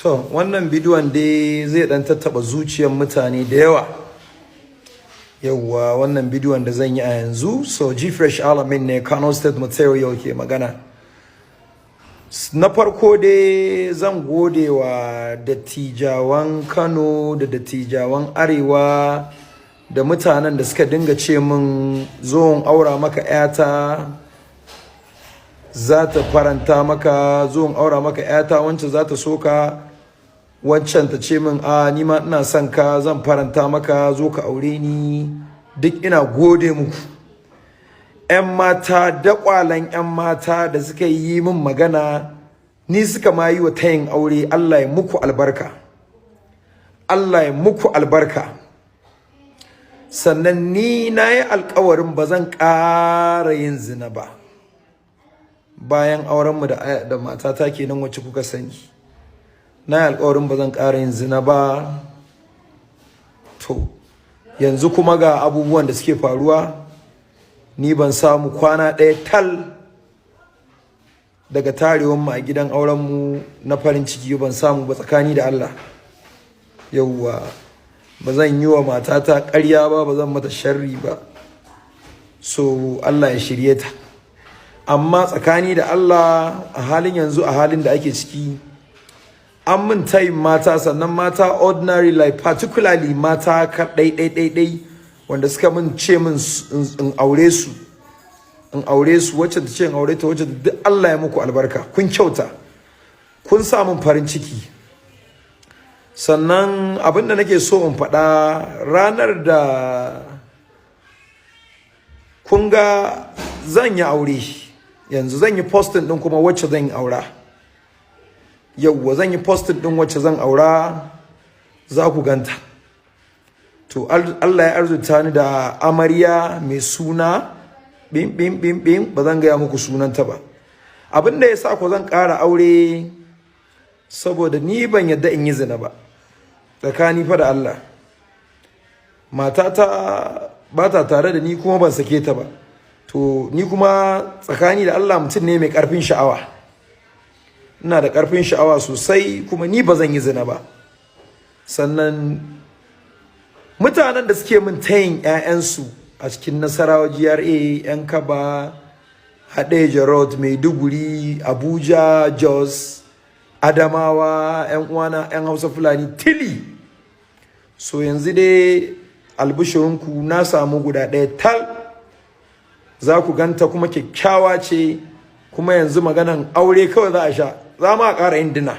To wannan bidiyon dai zai dan tattaba zuciyar mutane da yawa. Yawwa wannan bidiyon da zan yi a yanzu, so G-Fresh Alamin ne, Kano State Material ke magana. Na farko dai zan gode wa dattijawan Kano da dattijawan Arewa da mutanen da suka dinga ce min zo in aura maka 'yata za ta faranta maka, zo in aura maka 'yata wancan za ta so ka, wancan ta ce min a ni ma ina son ka zan faranta maka zo ka aure ni. Duk ina gode muku 'yan mata da kwalan 'yan mata da suka yi min magana, ni suka ma yi wa tayin aure. Allah ya muku albarka, Allah ya muku albarka. Sannan ni na yi alkawarin ba zan ƙara yin zina ba bayan aurenmu da matata kenan wacce kuka sani. Na yi alkawarin ba zan ƙara yin zina ba. To yanzu kuma ga abubuwan da suke faruwa, ni ban samu kwana ɗaya tal daga tarewanmu a gidan aurenmu na farin ciki, ban samu ba tsakani da Allah. Yauwa ba zan yi wa matata ƙarya ba, ba zan mata sharri ba, so Allah ya shirye ta. Amma tsakani da Allah a halin yanzu, a halin da ake ciki, an min tayin mata, sannan mata ordinary life, particularly mata ka ɗai wanda suka min ce min in aure su, wacce ta ce in aure ta, wacce duk Allah ya muku albarka, kun kyauta, kun sa min farin ciki. Sannan abin da nake so in faɗa, ranar da kun ga zan yi aure yanzu, zan yi posting ɗin kuma wacce zan yi aura. Yauwa zan yi posting ɗin wacce zan aura, za ku ganta. To Allah ya arzuta ni da amarya mai suna bim ba zan gaya muku sunanta ba. Abin da ya sa ku zan ƙara aure saboda ni ban yadda in yi zina ba, tsakani fa da Allah. Matata ba ta tare da ni kuma ban sake ta ba, to ni kuma tsakani da Allah mutum ne mai ƙarfin sha'awa, ina da ƙarfin sha'awa sosai, kuma ni ba zan yi zina ba. Sannan mutanen da suke min tayin 'ya'yansu a cikin Nasarawa GRA, 'yan Kaba, Hadeja Road, Maiduguri, Abuja, Jos, Adamawa, 'yan uwana 'yan Hausa Fulani tili. So yanzu dai albishirinku, na samu guda ɗaya tal, za ku ganta kuma kyakkyawa ce, kuma yanzu maganan aure kawai za a sha, za ma a ƙara yin dina.